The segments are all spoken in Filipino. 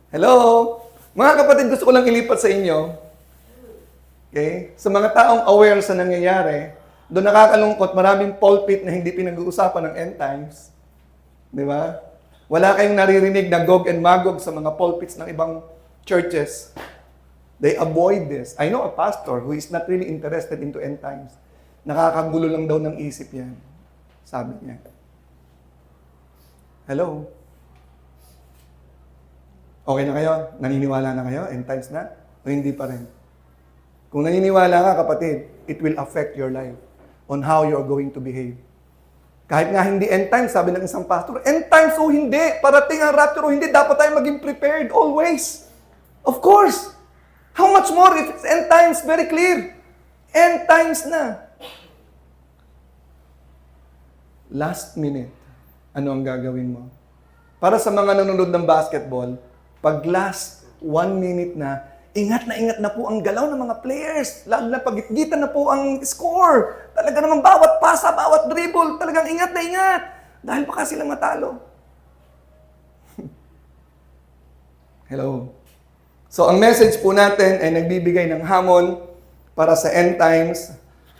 Hello? Mga kapatid, gusto ko lang ilipat sa inyo. Okay? Sa mga taong aware sa nangyayari, doon nakakalungkot, maraming pulpit na hindi pinag-uusapan ng end times. Di ba? Wala kayong naririnig na Gog and Magog sa mga pulpits ng ibang churches. They avoid this. I know a pastor who is not really interested into end times. Nakakagulo lang daw ng isip yan. Sabi niya. Hello? Okay na kayo? Naniniwala na kayo? End times na? O hindi pa rin? Kung naniniwala ka, kapatid, it will affect your life on how you're going to behave. Kahit nga hindi end times, sabi ng isang pastor, end times o hindi, parating ang rapture o hindi, dapat tayo maging prepared always. Of course. How much more if it's end times? Very clear. End times na. Last minute, ano ang gagawin mo? Para sa mga nanonood ng basketball, pag last 1 minute na ingat na po ang galaw ng mga players. Lalo na pagitgitan na po ang score. Talaga naman bawat pasa, bawat dribble, talagang ingat na ingat. Dahil baka sila matalo. Hello. So ang message po natin ay nagbibigay ng hamon para sa end times.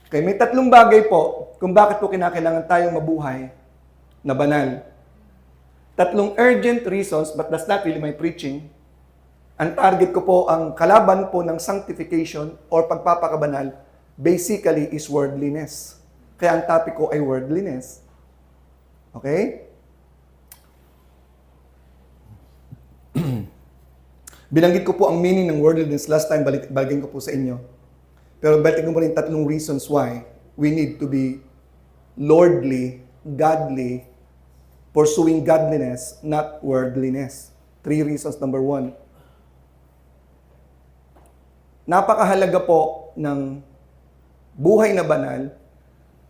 Okay, may 3 bagay po kung bakit po kinakailangan tayong mabuhay na banal. 3 urgent reasons, but that's not really my preaching. Ang target ko po, ang kalaban po ng sanctification or pagpapakabanal, basically is worldliness. Kaya ang topic ko ay worldliness. Okay? Binanggit ko po ang meaning ng worldliness last time, balikin ko po sa inyo. Pero balikin ko po rin 3 reasons why we need to be lordly, godly, pursuing godliness, not worldliness. 3 reasons. Number 1. Napakahalaga po ng buhay na banal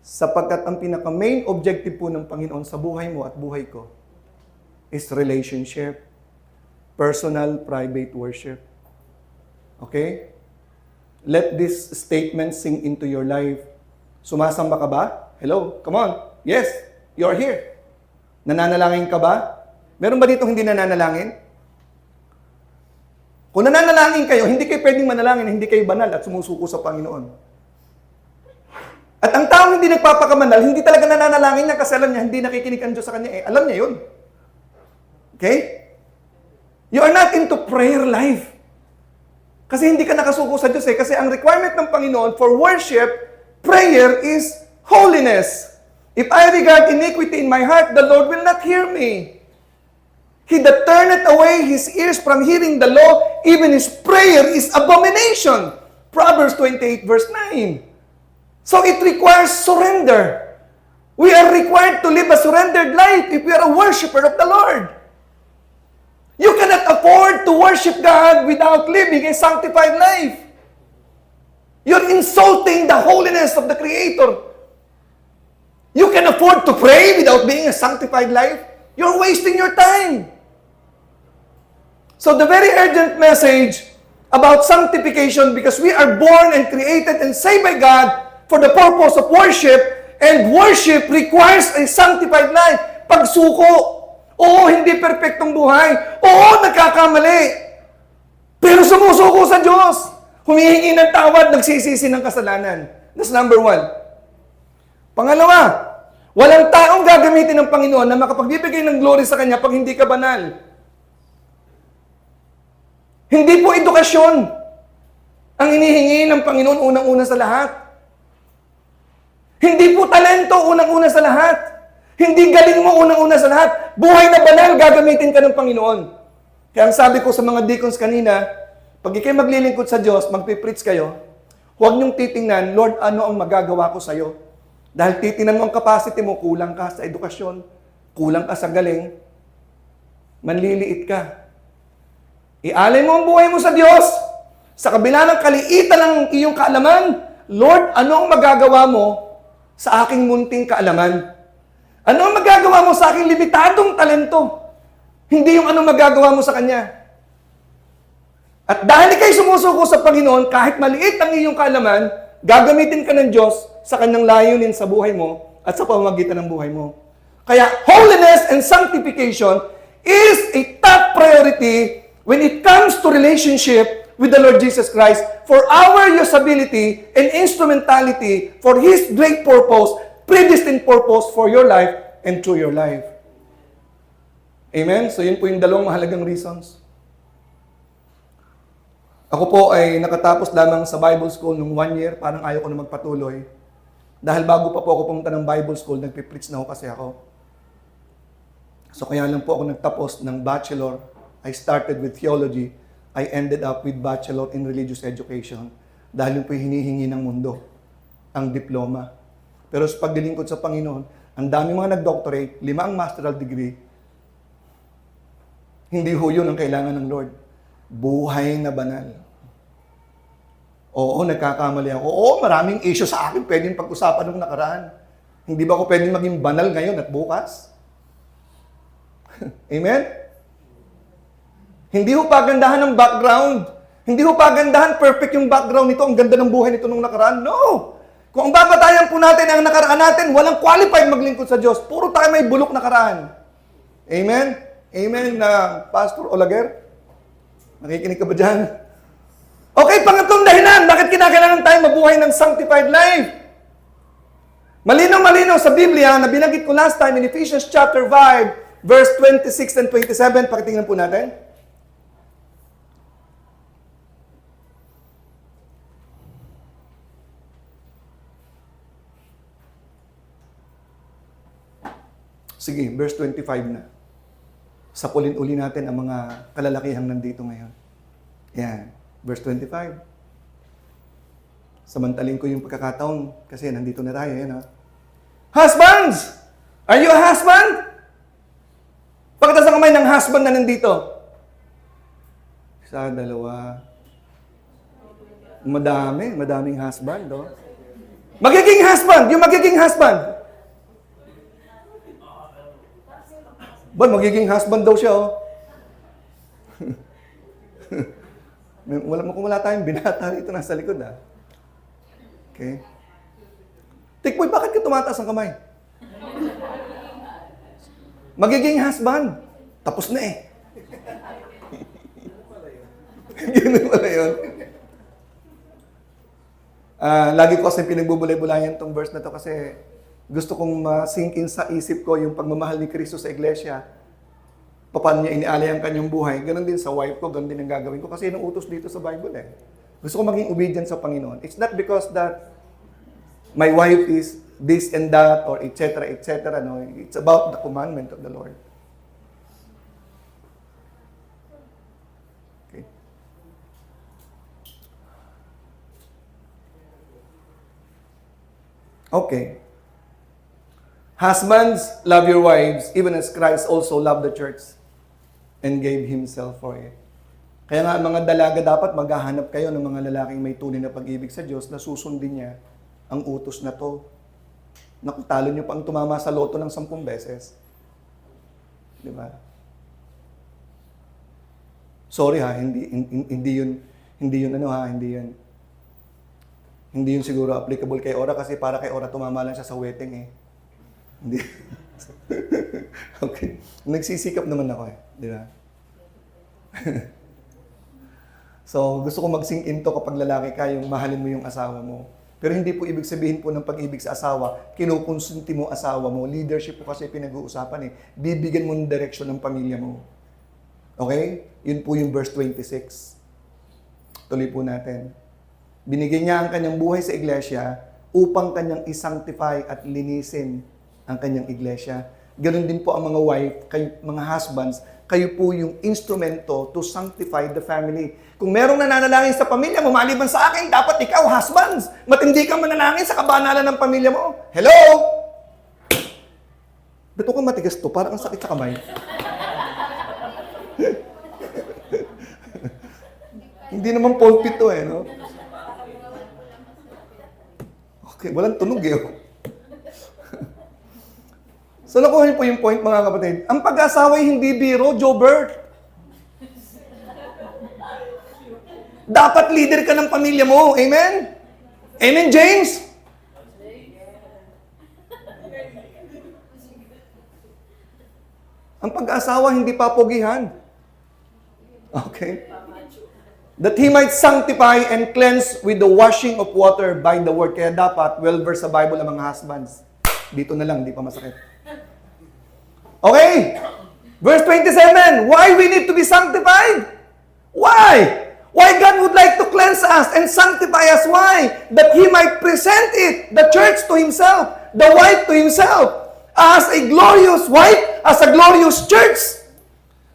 sapagkat ang pinaka-main objective po ng Panginoon sa buhay mo at buhay ko is relationship. Personal, private worship. Okay? Let this statement sink into your life. Sumasamba ka ba? Hello? Come on. Yes, you're here. Nananalangin ka ba? Meron ba dito hindi nananalangin? Kung nananalangin kayo, hindi kayo pwedeng manalangin, hindi kayo banal at sumusuko sa Panginoon. At ang taong hindi nagpapakamanal, hindi talaga nananalangin niya kasi alam niya, hindi nakikinig ang Diyos sa kanya. Alam niya yun. Okay? You are not into prayer life. Kasi hindi ka nakasuko sa Diyos Kasi ang requirement ng Panginoon for worship, prayer is holiness. If I regard iniquity in my heart, the Lord will not hear me. He that turneth away his ears from hearing the law, even his prayer is abomination. Proverbs 28 verse 9. So it requires surrender. We are required to live a surrendered life if we are a worshiper of the Lord. You cannot afford to worship God without living a sanctified life. You're insulting the holiness of the Creator. You can afford to pray without being a sanctified life. You're wasting your time. So the very urgent message about sanctification, because we are born and created and saved by God for the purpose of worship, and worship requires a sanctified life. Pagsuko. Oo, hindi perfectong buhay. Oo, nagkakamali. Pero sumusuko sa Diyos. Humihingi ng tawad, nagsisisi ng kasalanan. That's number 1. Pangalawa, walang taong gagamitin ng Panginoon na makapagbibigay ng glory sa Kanya pag hindi ka banal. Hindi po edukasyon ang inihingi ng Panginoon unang-una sa lahat. Hindi po talento unang-una sa lahat. Hindi galing mo unang-una sa lahat. Buhay na banal, gagamitin ka ng Panginoon. Kaya ang sabi ko sa mga deacons kanina, pag ikay maglilingkod sa Diyos, magpipreach kayo, huwag niyong titingnan, Lord, ano ang magagawa ko sa'yo? Dahil titingnan mo ang capacity mo, kulang ka sa edukasyon, kulang ka sa galing, manliliit ka. Ialay mo ang buhay mo sa Diyos. Sa kabila ng kaliitan ng iyong kaalaman, Lord, ano ang magagawa mo sa aking munting kaalaman? Ano ang magagawa mo sa aking limitadong talento? Hindi yung ano magagawa mo sa Kanya. At dahil ikay sumusuko sa Panginoon, kahit maliit ang iyong kaalaman, gagamitin ka ng Diyos sa Kanyang layunin sa buhay mo at sa pamamagitan ng buhay mo. Kaya holiness and sanctification is a top priority when it comes to relationship with the Lord Jesus Christ, for our usability and instrumentality for His great purpose, predestined purpose for your life and through your life. Amen? So yun po yung dalawang mahalagang reasons. Ako po ay nakatapos lamang sa Bible School nung 1 year, parang ayaw ko na magpatuloy. Dahil bago pa po ako pumunta ng Bible School, nagpipreach na ho kasi ako. So kaya lang po ako nagtapos ng bachelor. I started with theology. I ended up with bachelor in religious education. Dahil yun po yung hinihingi ng mundo, ang diploma. Pero sa paglilingkod sa Panginoon, ang dami mga nag-doctorate, 5 ang masteral degree. Hindi ho yun ang kailangan ng Lord. Buhay na banal. Oo, nagkakamali ako. Oo, maraming issue sa akin pwedeng pag-usapan nung nakaraan. Hindi ba ako pwedeng maging banal ngayon at bukas? Amen? Hindi ho pagandahan ng background. Hindi ho pagandahan perfect yung background nito. Ang ganda ng buhay nito nung nakaraan. No! Kung ang babatayan po natin ang nakaraan natin, walang qualified maglingkod sa Diyos. Puro tayo may bulok nakaraan. Amen? Amen, Pastor Olaguer? Nakikinig ka ba dyan? Okay, pangatlong dahilan. Bakit kinakailangan tayo mabuhay ng sanctified life? Malinaw-malinaw sa Biblia na binanggit ko last time in Ephesians chapter 5, verse 26 and 27. Pakitingnan po natin. Sige, verse 25 na. Sapulin uli natin ang mga kalalakihang nandito ngayon. Yan. Verse 25. Samantalin ko yung pagkakataon kasi nandito na tayo. Yan, ha? Husbands! Are you a husband? Pagkataas ang kamay ng husband na nandito. Isa, dalawa. Madaming husband. Oh. Magiging husband! Yung magiging husband! Magiging husband daw siya, oh. Wala tayong binata rito nasa likod, ah. Okay? Tikboy, bakit ka tumataas ang kamay? Magiging husband. Tapos na eh. Ganun pala yun. Lagi ko kasi pinagbubulay-bulayan tong verse na to kasi gusto kong ma-sink in sa isip ko yung pagmamahal ni Kristo sa iglesia. Paano niya inialay ang kanyang buhay. Ganon din sa wife ko, ganon din ang gagawin ko. Kasi yun ang utos dito sa Bible eh. Gusto ko maging obedient sa Panginoon. It's not because that my wife is this and that or etc. etc. No? It's about the commandment of the Lord. Okay. Okay. Husbands, love your wives, even as Christ also loved the church and gave Himself for it. Kaya nga mga dalaga dapat maghahanap kayo ng mga lalaking may tunay na pag-ibig sa Diyos na susundin niya ang utos na to. Naku, talo niyo pang tumama sa loto ng 10 beses. Di ba? Sorry ha, hindi yun siguro applicable kay Ora kasi para kay Ora tumama lang siya sa wedding eh. Hindi. Okay. Nagsisikap naman ako eh. Di ba? So, gusto ko mag-sink into kapag lalaki ka, yung mahalin mo yung asawa mo. Pero hindi po ibig sabihin po ng pag-ibig sa asawa, kinukonsunti mo asawa mo. Leadership po kasi pinag-uusapan eh. Bibigyan mo ng direksyon ng pamilya mo. Okay? Yun po yung verse 26. Tuloy po natin. Binigyan niya ang kanyang buhay sa iglesia upang kanyang isanctify at linisin ang kanyang iglesia. Ganon din po ang mga wife, kayo, mga husbands, kayo po yung instrumento to sanctify the family. Kung merong nananalangin sa pamilya mo, maliban sa akin, dapat ikaw, husbands, matindi kang manalangin sa kabanalan ng pamilya mo. Hello? Ba't ko matigas to? Parang ang sakit sa kamay. Hindi naman pulpit to eh, no? Okay, walang tunog eh. So nakuha niyo po yung point mga kapatid. Ang pag-asawa ay hindi biro, Jobert. Dapat leader ka ng pamilya mo. Amen? Amen, James? Ang pag-asawa hindi papogihan. Okay? That He might sanctify and cleanse with the washing of water by the word. Kaya dapat, well-versed sa Bible ang mga husbands. Dito na lang, di pa masakit. Okay. Verse 27. Why we need to be sanctified? Why? Why God would like to cleanse us and sanctify us? Why? That He might present it, the church to Himself, the wife to Himself, as a glorious wife, as a glorious church.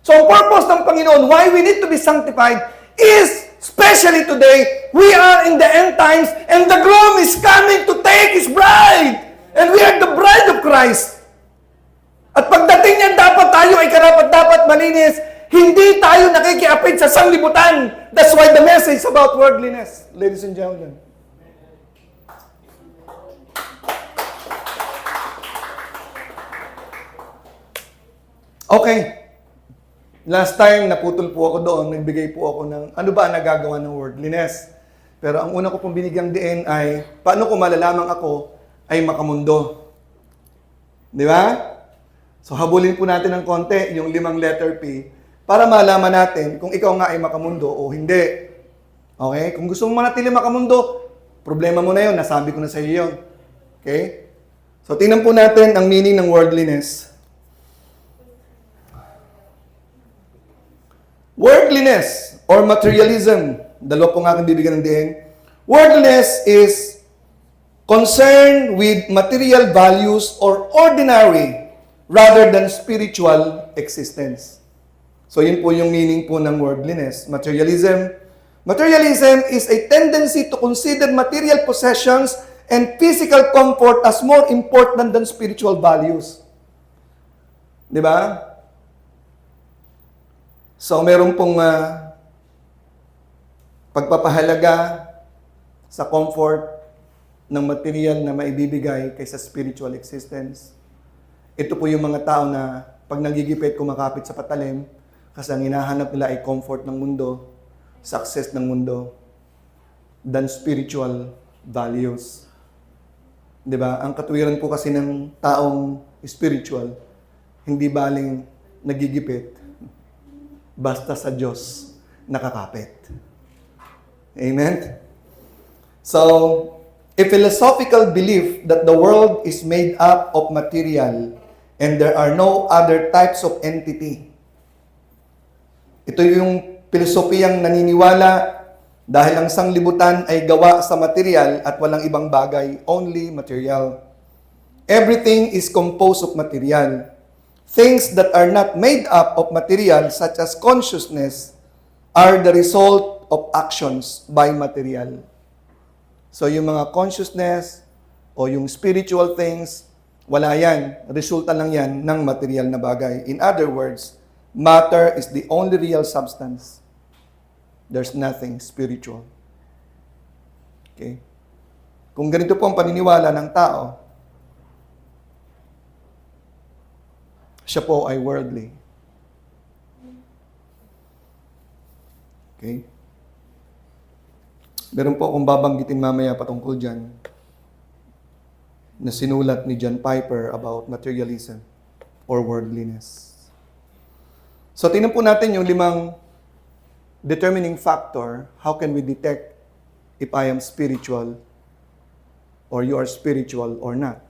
So ang purpose ng Panginoon, why we need to be sanctified, is, especially today, we are in the end times and the groom is coming to take his bride. And we are the bride of Christ. At pagdating niyan, dapat tayo ay karapat-dapat malinis. Hindi tayo nakikiapit sa sanglibutan. That's why the message about worldliness, ladies and gentlemen. Okay. Last time, naputol po ako doon, nagbigay po ako ng ano ba ang nagagawa ng worldliness. Pero ang una ko pong binigyang diin ay, paano ko malalamang ako ay makamundo? Di ba? So habulin po natin ng konti yung 5 letter P para malaman natin kung ikaw nga ay makamundo o hindi. Okay? Kung gusto mo manatili makamundo, problema mo na yun, nasabi ko na sa iyo yun. Okay? So tingnan po natin ang meaning ng worldliness. Worldliness or materialism, dalawa pong aking bibigyan ng diin. Worldliness is concerned with material values or ordinary rather than spiritual existence. So yun po yung meaning po ng worldliness. Materialism. Materialism is a tendency to consider material possessions and physical comfort as more important than spiritual values. Di ba? So, meron pong pagpapahalaga sa comfort ng material na maibibigay kaysa spiritual existence. Ito po yung mga tao na pag nagigipit, kumakapit sa patalim, kasi ang hinahanap nila ay comfort ng mundo, success ng mundo, than spiritual values. Diba? Ang katwiran po kasi ng taong spiritual, hindi baling nagigipit, basta sa Diyos nakakapit. Amen? So, a philosophical belief that the world is made up of material and there are no other types of entity. Ito yung pilosopiyang naniniwala dahil ang sanglibutan ay gawa sa material at walang ibang bagay, only material. Everything is composed of material. Things that are not made up of material, such as consciousness, are the result of actions by material. So yung mga consciousness o yung spiritual things, wala yan. Resulta lang yan ng material na bagay. In other words, matter is the only real substance. There's nothing spiritual. Okay? Kung ganito po ang paniniwala ng tao, siya po ay worldly. Okay? Meron po akong babanggitin mamaya patungkol dyan na sinulat ni John Piper about materialism or worldliness. So, tingnan po natin yung 5 determining factor. How can we detect if I am spiritual or you are spiritual or not?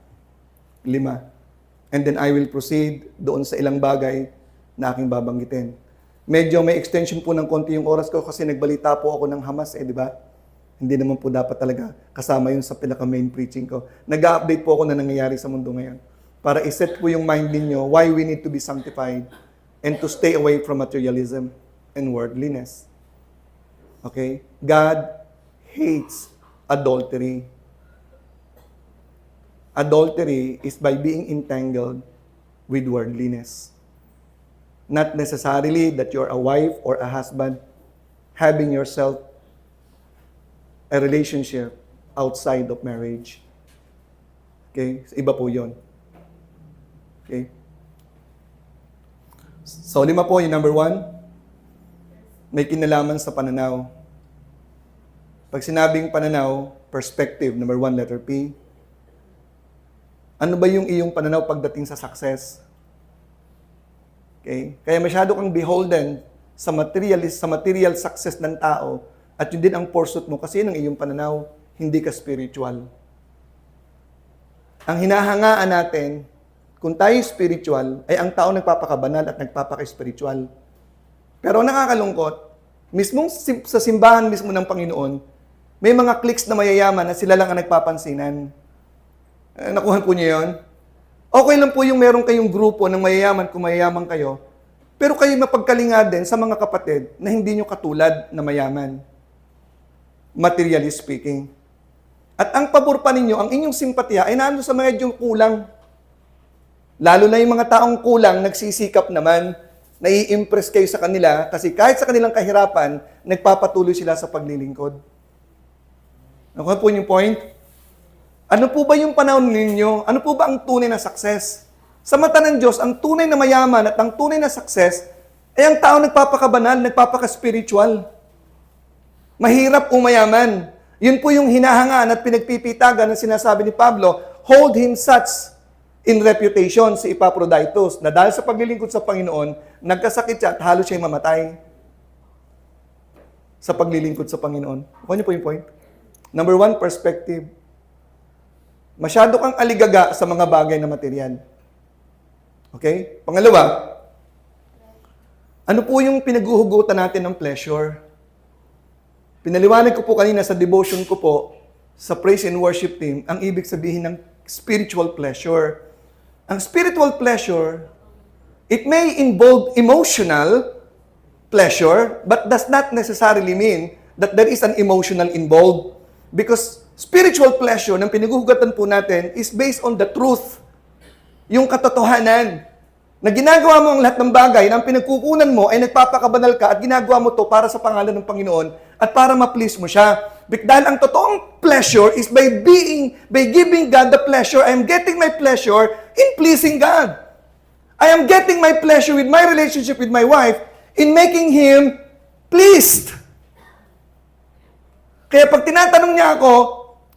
5. And then I will proceed doon sa ilang bagay na aking babanggitin. Medyo may extension po ng konti yung oras ko kasi nagbalita po ako ng Hamas, di ba? Hindi naman po dapat talaga kasama yun sa pinaka-main preaching ko. Nag-update po ako na nangyayari sa mundo ngayon. Para iset po yung mind ninyo why we need to be sanctified and to stay away from materialism and worldliness. Okay? God hates adultery. Adultery is by being entangled with worldliness. Not necessarily that you're a wife or a husband having yourself a relationship outside of marriage. Okay? Iba po yun. Okay? So, 5 po, yung number 1, may kinalaman sa pananaw. Pag sinabing pananaw, perspective, number 1, letter P. Ano ba yung iyong pananaw pagdating sa success? Okay? Kaya masyado kang beholden sa material success ng tao at yun din ang pursuit mo kasi yun ang iyong pananaw, hindi ka spiritual. Ang hinahangaan natin, kung tayo spiritual, ay ang tao nagpapakabanal at nagpapaka-spiritual. Pero nakakalungkot, mismong sa simbahan mismo ng Panginoon, may mga cliques na mayayaman na sila lang ang nagpapansinan. Nakuha po niyo yun? Okay lang po yung meron kayong grupo ng mayayaman kung mayayaman kayo, pero kayo mapagkalinga din sa mga kapatid na hindi nyo katulad na mayaman. Materially speaking. At ang pabor pa ninyo, ang inyong simpatya ay nando sa medyo kulang. Lalo na yung mga taong kulang, nagsisikap naman, nai-impress kayo sa kanila kasi kahit sa kanilang kahirapan, nagpapatuloy sila sa paglilingkod. Nakuha po yung point? Ano po ba yung panahon ninyo? Ano po ba ang tunay na success? Sa mata ng Diyos, ang tunay na mayaman at ang tunay na success ay ang tao nagpapakabanal, nagpapaka-spiritual. Mahirap o mayaman. Yun po yung hinahangaan at pinagpipitagan na sinasabi ni Pablo, hold him such in reputation si Epaphroditus, na dahil sa paglilingkod sa Panginoon, nagkasakit siya at halos siya'y mamatay sa paglilingkod sa Panginoon. Kuha niyo po yung point? Number 1, perspective. Masyado kang aligaga sa mga bagay na material. Okay? Pangalawa, ano po yung pinaghuhugutan natin ng pleasure? Pinaliwanag ko po kanina sa devotion ko po, sa praise and worship team, ang ibig sabihin ng spiritual pleasure. Ang spiritual pleasure, it may involve emotional pleasure, but does not necessarily mean that there is an emotional involved. Because spiritual pleasure ng pinaghuhugatan po natin is based on the truth. Yung katotohanan. Na ginagawa mo ang lahat ng bagay na ang pinagkukunan mo ay nagpapakabanal ka at ginagawa mo to para sa pangalan ng Panginoon at para ma-please mo siya. Dahil ang totoong pleasure is by giving God the pleasure. I am getting my pleasure in pleasing God. I am getting my pleasure with my relationship with my wife in making Him pleased. Kaya pag tinatanong niya ako,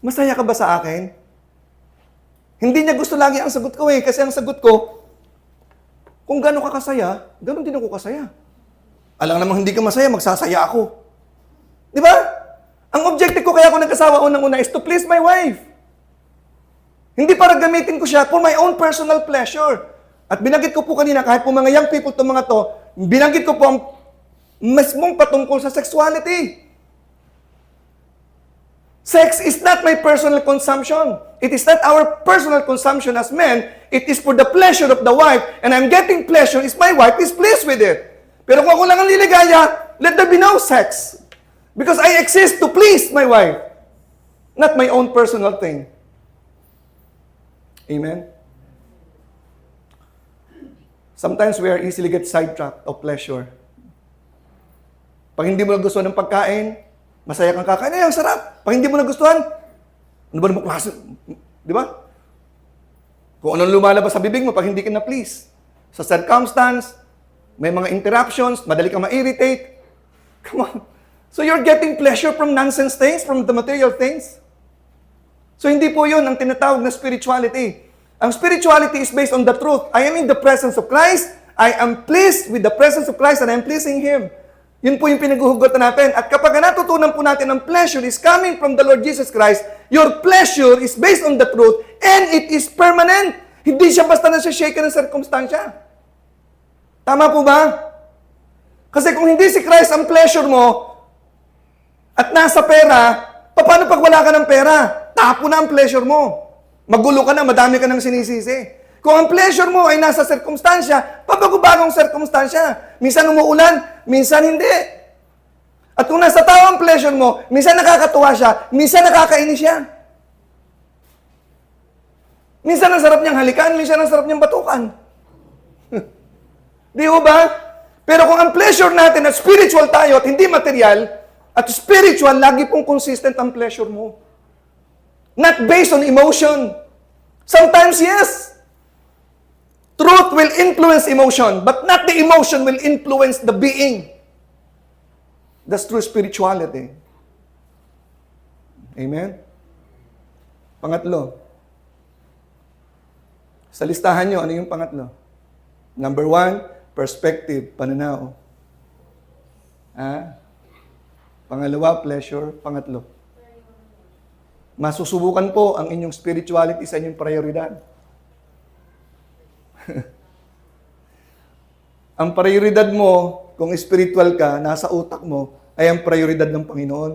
masaya ka ba sa akin? Hindi niya gusto lagi ang sagot ko kasi ang sagot ko, kung gano'n ka kasaya, gano'n din ako kasaya. Alam namang hindi ka masaya, magsasaya ako. Di ba? Ang objective ko kaya ako nagkasawa unang-una is to please my wife. Hindi para gamitin ko siya for my own personal pleasure. At binanggit ko po kanina, kahit po mga young people itong mga to, binanggit ko po ang mismong patungkol sa sexuality. Sex is not my personal consumption. It is not our personal consumption as men. It is for the pleasure of the wife. And I'm getting pleasure is my wife is pleased with it. Pero kung ako lang ang liligaya, let there be no sex. Because I exist to please my wife. Not my own personal thing. Amen? Sometimes we are easily get sidetracked of pleasure. Pag hindi mo nagustuhan ng pagkain, masaya kang kakain, ay, ang sarap. Pag hindi mo nagustuhan, ano ba naman klase? Di ba? Kung anong lumalabas sa bibig mo pag hindi ka na-please. Sa circumstance, may mga interruptions, madali kang ma-irritate. Come on. So you're getting pleasure from nonsense things, from the material things. So hindi po yun ang tinatawag na spirituality. Ang spirituality is based on the truth. I am in the presence of Christ. I am pleased with the presence of Christ and I am pleasing Him. Yun po yung pinaghuhugutan natin. At kapag natutunan po natin ang pleasure is coming from the Lord Jesus Christ, your pleasure is based on the truth and it is permanent. Hindi siya basta nasa-shake ng circumstansya. Tama po ba? Kasi kung hindi si Christ ang pleasure mo at nasa pera, paano pag wala ka ng pera? Tapo na ang pleasure mo. Magulo ka na, madami ka ng sinisisi. Kung ang pleasure mo ay nasa circumstansya, pabago-bagong circumstansya. Minsan umuulan, minsan hindi. At kung nasa tao ang pleasure mo, minsan nakakatuwa siya, minsan nakakainis siya. Minsan ang sarap niyang halikan, minsan ang sarap niyang batukan. Di ba? Pero kung ang pleasure natin na spiritual tayo at hindi material, at spiritual, lagi pong consistent ang pleasure mo. Not based on emotion. Sometimes, yes. Truth will influence emotion, but not the emotion will influence the being. That's true spirituality. Amen? Pangatlo. Sa listahan nyo, ano yung pangatlo? Number 1, perspective, pananaw. Pangalawa, pleasure. Pangatlo, masusubukan po ang inyong spirituality sa inyong prioridad. Ang prioridad mo, kung spiritual ka, nasa utak mo, ay ang prioridad ng Panginoon.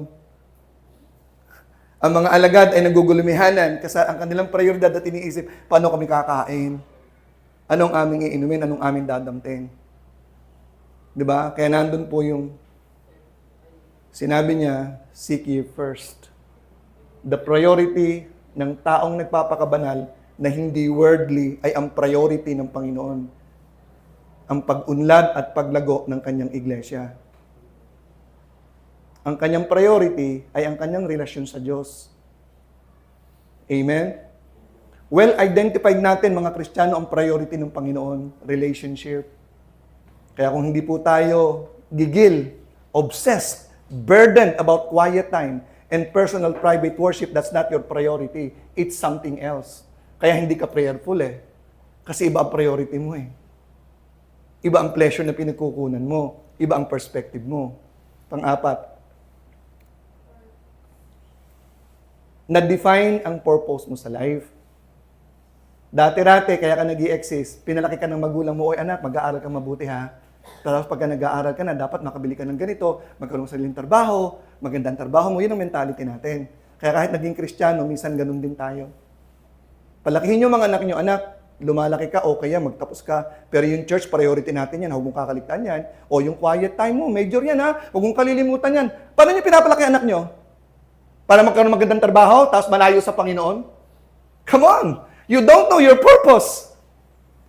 Ang mga alagad ay nagugulumihanan kasi ang kanilang prioridad at iniisip, paano kami kakain? Anong aming iinumin? Anong aming dadamtin? Diba? Kaya nandun po yung sinabi niya, seek ye first. The priority ng taong nagpapakabanal na hindi worldly ay ang priority ng Panginoon. Ang pag-unlad at paglago ng kanyang iglesia. Ang kanyang priority ay ang kanyang relasyon sa Diyos. Amen? Well identified natin mga Kristiyano ang priority ng Panginoon, relationship. Kaya kung hindi po tayo gigil, obsessed, burdened about quiet time and personal private worship, that's not your priority. It's something else. Kaya hindi ka prayerful eh. Kasi iba ang priority mo eh. Iba ang pleasure na pinagkukunan mo. Iba ang perspective mo. Pang-apat, na-define ang purpose mo sa life. Dati-rate, kaya ka nag-i-exist, pinalaki ka ng magulang mo, oy anak, mag-aaral ka mabuti ha. Tapos pagka nag-aaral ka na, dapat makabili ka ng ganito, magkaroon sa sariling trabaho, magandang trabaho mo, yun ang mentality natin. Kaya kahit naging Kristiyano, minsan ganun din tayo. Palakihin nyo mga anak nyo, anak, lumalaki ka, okay yan, magtapos ka. Pero yung church, priority natin yan, huwag mong kakaligtaan yan. O yung quiet time mo, major yan ha, huwag mong kalilimutan yan. Paano nyo pinapalaki anak nyo? Para magkaroon ng magandang trabaho, tapos malayo sa Panginoon? Come on! You don't know your purpose.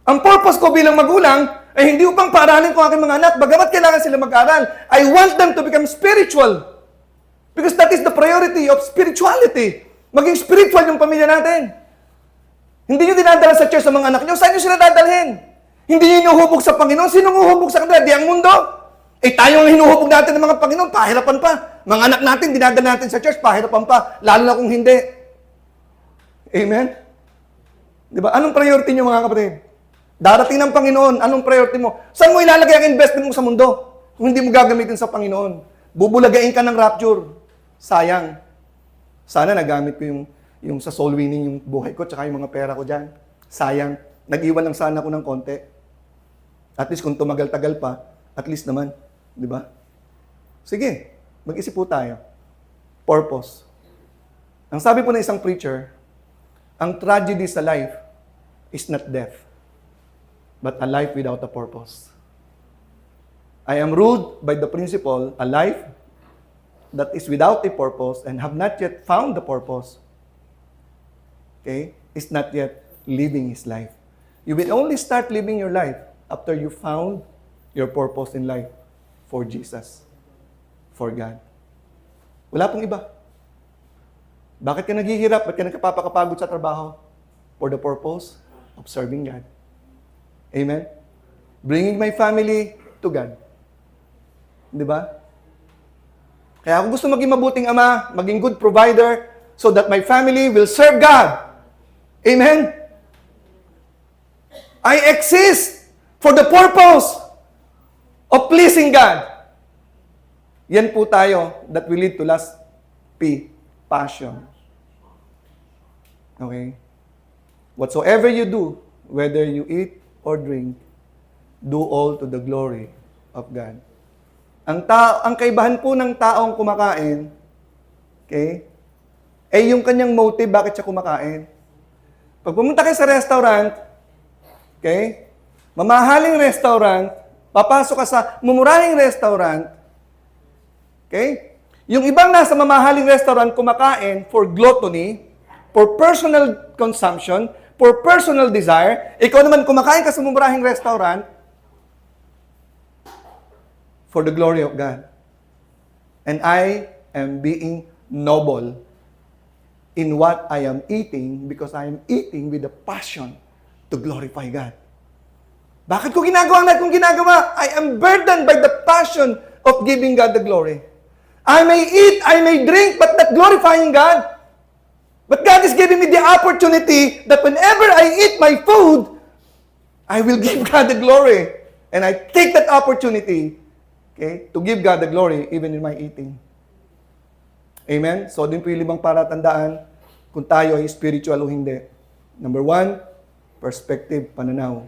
Ang purpose ko bilang magulang ay hindi upang paaralin ko aking mga anak, bagamat kailangan sila mag-aral. I want them to become spiritual. Because that is the priority of spirituality. Maging spiritual yung pamilya natin. Hindi nyo dinadala sa church sa mga anak nyo, saan nyo sila dadalhin? Hindi nyo hinuhubog sa Panginoon, sino huhubog sa kanila? Di ang mundo. Eh tayo ang hinuhubog natin ng mga Panginoon, pahirapan pa. Mga anak natin, dinadala natin sa church, pahirapan pa. Lalo na kung hindi. Amen? Diba? Anong priority nyo mga kapatid? Darating ng Panginoon, anong priority mo? Saan mo ilalagay ang investment mo sa mundo? Kung hindi mo gagamitin sa Panginoon. Bubulagain ka ng rapture. Sayang. Sana nagamit ko yung sa soul winning yung buhay ko, tsaka yung mga pera ko dyan. Sayang. Nag-iwan lang sana ako ng konti. At least kung tumagal-tagal pa, at least naman. Di ba? Sige, mag-isip po tayo. Purpose. Ang sabi po ng isang preacher, ang tragedy sa life is not death, but a life without a purpose. I am ruled by the principle, a life that is without a purpose and have not yet found the purpose, okay, is not yet living his life. You will only start living your life after you found your purpose in life for Jesus, for God. Wala pong iba. Bakit ka naghihirap? Bakit ka nagkapapakapagod sa trabaho? For the purpose of serving God. Amen? Bringing my family to God. Di ba? Kaya ako gusto maging mabuting ama, maging good provider, so that my family will serve God. Amen? I exist for the purpose of pleasing God. Yan po tayo that will lead to last P, passion. Okay? Whatsoever you do, whether you eat or drink, do all to the glory of God. Ang kaibahan po ng taong kumakain, okay, ay yung kanyang motive bakit siya kumakain. Pag pumunta kayo sa restaurant, okay, mamahaling restaurant, papasok ka sa mumurahing restaurant, okay, yung ibang nasa mamahaling restaurant kumakain for gluttony, for personal consumption, for personal desire, ikaw naman kumakain ka sa mumurahing restaurant, for the glory of God. And I am being noble in what I am eating because I am eating with a passion to glorify God. Bakit ko ginagawa na kung ginagawa? I am burdened by the passion of giving God the glory. I may eat, I may drink, but not glorifying God. But God is giving me the opportunity that whenever I eat my food, I will give God the glory. And I take that opportunity Okay? To give God the glory even in my eating. Amen? So, din po yung 5 palatandaan kung tayo ay spiritual o hindi. Number 1, perspective, pananaw.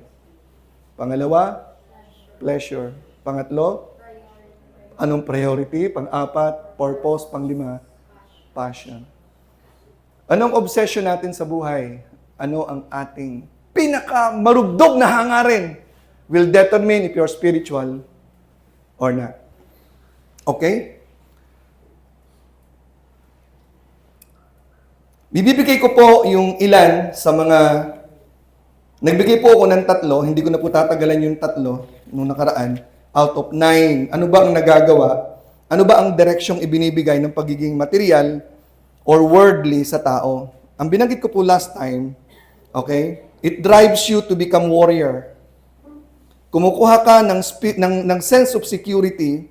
Pangalawa, pleasure. Pangatlo, anong priority? Pang-4, purpose. Pang-5, passion. Anong obsession natin sa buhay? Ano ang ating pinakamarugdog na hangarin? Will determine if you're spiritual or not. Okay? Bibigay ko po yung ilan sa mga... Nagbigay po ako ng 3, hindi ko na po tatagalan yung 3 nung nakaraan, out of 9. Ano ba ang nagagawa? Ano ba ang direksyong ibinibigay ng pagiging material or worldly sa tao? Ang binanggit ko po last time, okay? It drives you to become warrior. Kumukuha ka ng sense of security,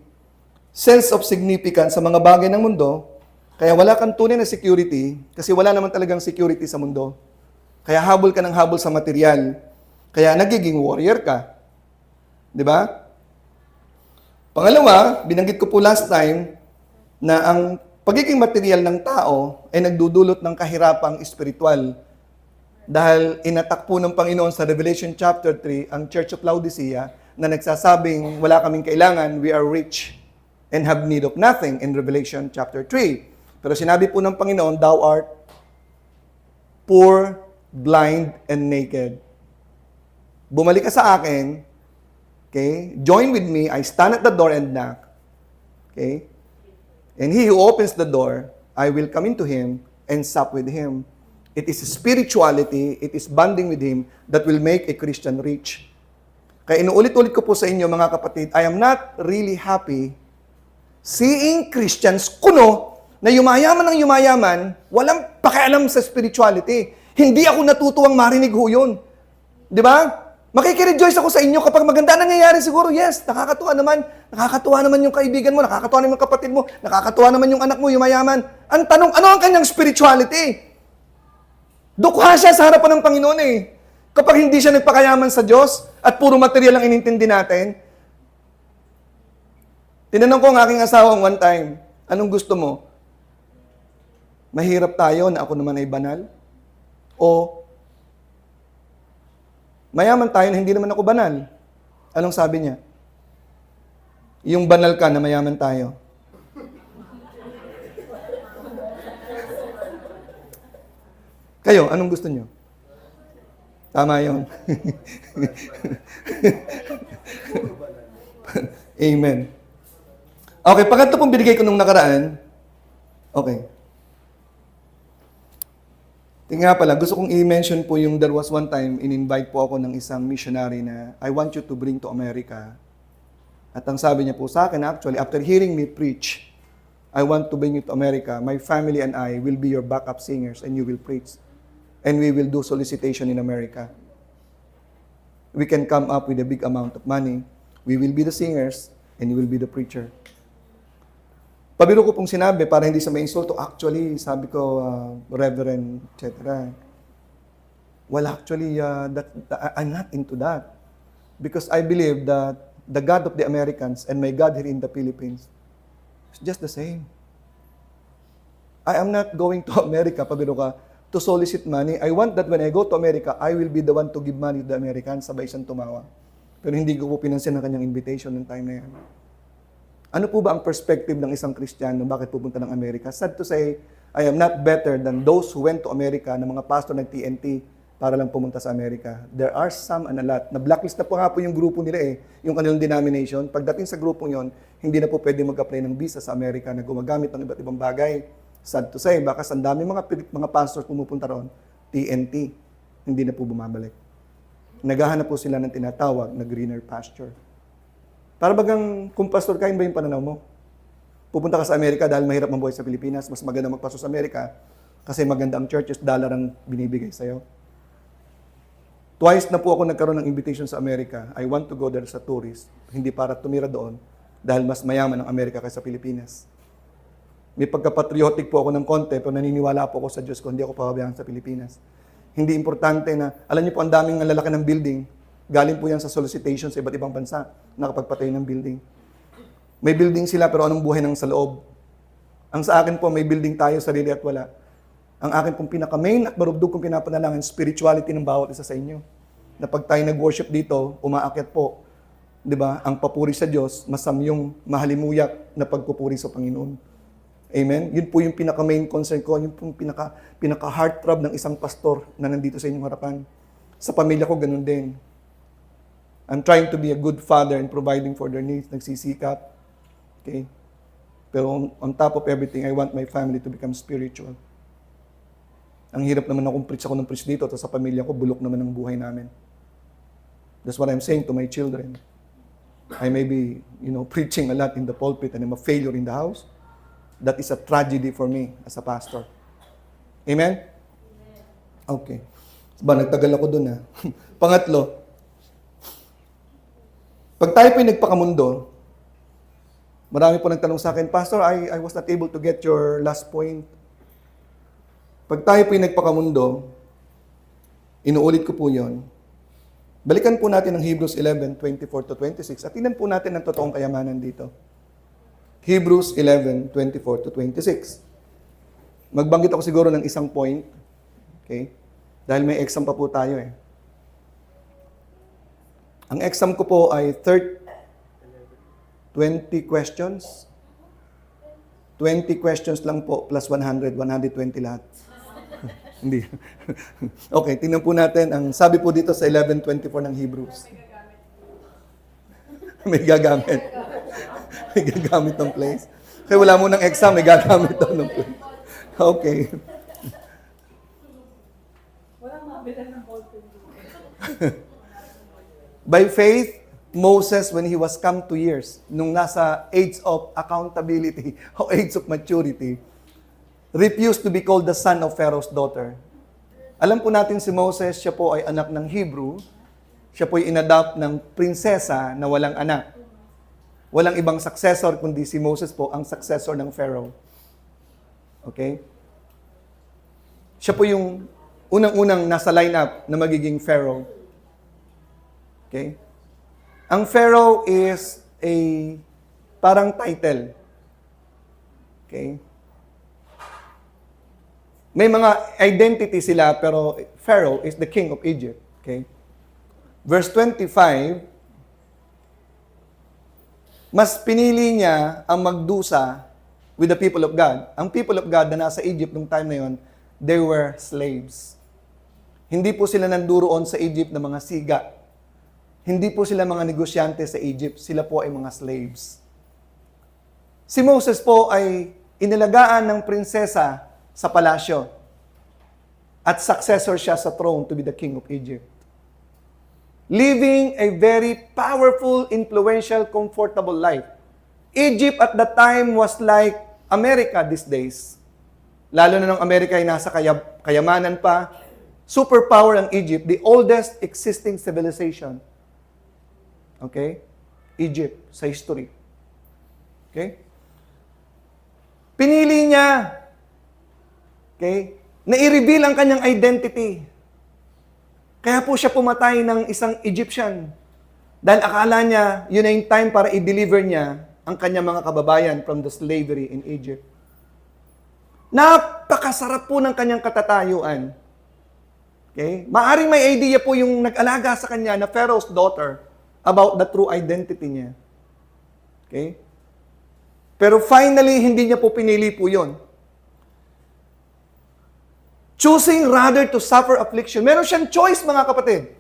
sense of significance sa mga bagay ng mundo, kaya wala kang tunay na security kasi wala naman talagang security sa mundo. Kaya habol ka ng habol sa material. Kaya nagiging warrior ka. 'Di ba? Pangalawa, binanggit ko po last time na ang pagiging material ng tao ay nagdudulot ng kahirapang espiritual. Dahil inatak po ng Panginoon sa Revelation chapter 3 ang Church of Laodicea na nagsasabing wala kaming kailangan, we are rich and have need of nothing in Revelation chapter 3. Pero sinabi po ng Panginoon, thou art poor, blind, and naked. Bumalik ka sa akin, okay? Join with me, I stand at the door and knock. Okay? And he who opens the door, I will come into him and sup with him. It is spirituality, it is bonding with him that will make a Christian rich. Kaya inuulit-ulit ko po sa inyo mga kapatid, I am not really happy seeing Christians kuno na yumayaman ng yumayaman, walang pakialam sa spirituality. Hindi ako natutuwang marinig ho yun. Di ba? Makikirejoice ako sa inyo kapag maganda nangyayari siguro. Yes, nakakatuwa naman. Nakakatuwa naman yung kaibigan mo, nakakatuwa naman yung kapatid mo, nakakatuwa naman yung anak mo, yumayaman. Ang tanong, ano ang kanyang spirituality? Dukha siya sa harapan ng Panginoon eh. Kapag hindi siya nagpakayaman sa Diyos at puro material ang inintindi natin. Tinanong ko ang aking asawang one time, anong gusto mo? Mahirap tayo na ako naman ay banal? O mayaman tayo na hindi naman ako banal? Anong sabi niya? Yung banal ka na mayaman tayo. Kayo, anong gusto niyo? Tama yun. Amen. Okay, pangatlo pong binigay ko nung nakaraan. Okay. Tingnan nga pala, gusto kong i-mention po yung there was one time, in-invite po ako ng isang missionary na I want you to bring to America. At ang sabi niya po sa akin, actually, after hearing me preach, I want to bring you to America. My family and I will be your backup singers and you will preach. And we will do solicitation in America. We can come up with a big amount of money. We will be the singers and you will be the preacher. Pabiro ko pong sinabi para hindi sa may insulto. Actually, sabi ko, Reverend, etc. Well, actually, I'm not into that. Because I believe that the God of the Americans and my God here in the Philippines is just the same. I am not going to America, pabiro ka, to solicit money. I want that when I go to America, I will be the one to give money to the Americans, sabay siyang tumawa. Pero hindi ko po pinansin ang kanyang invitation ng time na yan. Ano po ba ang perspective ng isang Kristiyano bakit pupunta ng Amerika? Sad to say, I am not better than those who went to America na mga pastor ng TNT para lang pumunta sa Amerika. There are some and a lot. Na-blacklist na po nga po yung grupo nila eh, yung kanilang denomination. Pagdating sa grupong yon, hindi na po pwede mag-apply ng visa sa Amerika na gumagamit ng iba't ibang bagay. Sad to say, baka ang dami mga pastors pumupunta roon, TNT, hindi na po bumabalik. Naghahanap po sila ng tinatawag na greener pasture. Para bagang kung pastor ka, yun ba yung pananaw mo? Pupunta ka sa Amerika dahil mahirap ang buhay sa Pilipinas, mas maganda magpastor sa Amerika kasi maganda ang churches, dollar ang binibigay sa'yo. Twice na po ako nagkaroon ng invitation sa Amerika. I want to go there sa tourist, hindi para tumira doon dahil mas mayaman ang Amerika kaysa Pilipinas. May pagka-patriotic po ako ng konti, pero naniniwala po ako sa Diyos ko, hindi ako pababayaan sa Pilipinas. Hindi importante na, alam niyo po, ang daming lalaki ng building, galing po yan sa solicitation sa iba't ibang bansa, nakapagpatayo ng building. May building sila pero anong buhay nang sa loob? Ang sa akin po, may building tayo, sarili at wala. Ang akin pong pinaka-main at marubdog kong pinapanalangin, spirituality ng bawat isa sa inyo. Na pag tayo nag-worship dito, umaakyat po, di ba? Ang papuri sa Diyos, masamyong mahalimuyak na pagpupuri sa Panginoon. Amen? Yun po yung pinaka-main concern ko, yun po yung pinaka-heartthrob ng isang pastor na nandito sa inyong harapan. Sa pamilya ko, ganun din. I'm trying to be a good father and providing for their needs, nagsisikap. Okay? Pero on top of everything, I want my family to become spiritual. Ang hirap naman akong preach ako ng preach dito, tapos sa pamilya ko, bulok naman ang buhay namin. That's what I'm saying to my children. I may be, preaching a lot in the pulpit and I'm a failure in the house. That is a tragedy for me as a pastor. Amen? Okay. Nagtagal ako dun ha. Pangatlo, pag tayo po yung nagpakamundo, marami po nagtanong sa akin, Pastor, I was not able to get your last point. Pag tayo po yung nagpakamundo, inuulit ko po yon. Balikan po natin ang Hebrews 11:24 to 26 at tingnan po natin ang totoong kayamanan dito. Hebrews 11:24 to 26. Magbanggit ako siguro ng isang point. Okay? Dahil may exam pa po tayo eh. Ang exam ko po ay 20 questions. 20 questions lang po plus 100, 120 lahat. Hindi. Okay, tingnan po natin. Ang sabi po dito sa 11:24 ng Hebrews. May gagamit. May gagamit ng place. Kaya wala mo ng exam, may gagamit ng place. Okay. By faith, Moses, when he was come to years, nung nasa age of accountability o age of maturity, refused to be called the son of Pharaoh's daughter. Alam po natin si Moses, siya po ay anak ng Hebrew. Siya po ay inadopt ng prinsesa na walang anak. Walang ibang successor, kundi si Moses po ang successor ng Pharaoh. Okay? Siya po yung unang-unang nasa lineup na magiging Pharaoh. Okay? Ang Pharaoh is a parang title. Okay? May mga identity sila, pero Pharaoh is the king of Egypt. Okay? Verse 25, mas pinili niya ang magdusa with the people of God. Ang people of God na nasa Egypt nung time na yon, they were slaves. Hindi po sila nanduroon sa Egypt na mga siga. Hindi po sila mga negosyante sa Egypt. Sila po ay mga slaves. Si Moses po ay inilagaan ng prinsesa sa palasyo. At successor siya sa throne to be the king of Egypt. Living a very powerful, influential, comfortable life. Egypt at that time was like America these days. Lalo na nung Amerika ay nasa kayamanan pa. Superpower ang Egypt, the oldest existing civilization. Okay? Egypt, sa history. Okay? Pinili niya, okay, na i-reveal ang kanyang identity. Kaya po siya pumatay ng isang Egyptian. Dahil akala niya, yun na yung time para i-deliver niya ang kanyang mga kababayan from the slavery in Egypt. Napakasarap po ng kanyang katatayuan. Okay? Maaring may idea po yung nag-alaga sa kanya na Pharaoh's daughter about the true identity niya. Okay? Pero finally, hindi niya po pinili po yun. Choosing rather to suffer affliction. Meron siyang choice, mga kapatid.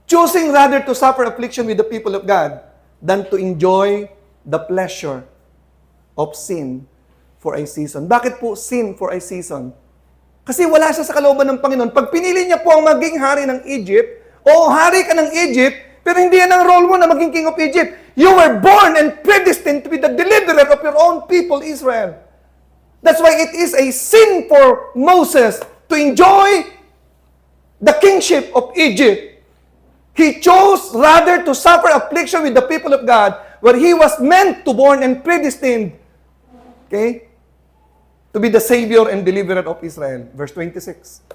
Choosing rather to suffer affliction with the people of God than to enjoy the pleasure of sin for a season. Bakit po sin for a season? Kasi wala siya sa kalooban ng Panginoon. Pag pinili niya po ang maging hari ng Egypt, o hari ka ng Egypt, pero hindi yan ang role mo na maging king of Egypt. You were born and predestined to be the deliverer of your own people, Israel. That's why it is a sin for Moses to enjoy the kingship of Egypt. He chose rather to suffer affliction with the people of God where he was meant to born and predestined, okay, to be the Savior and deliverer of Israel. Verse 26.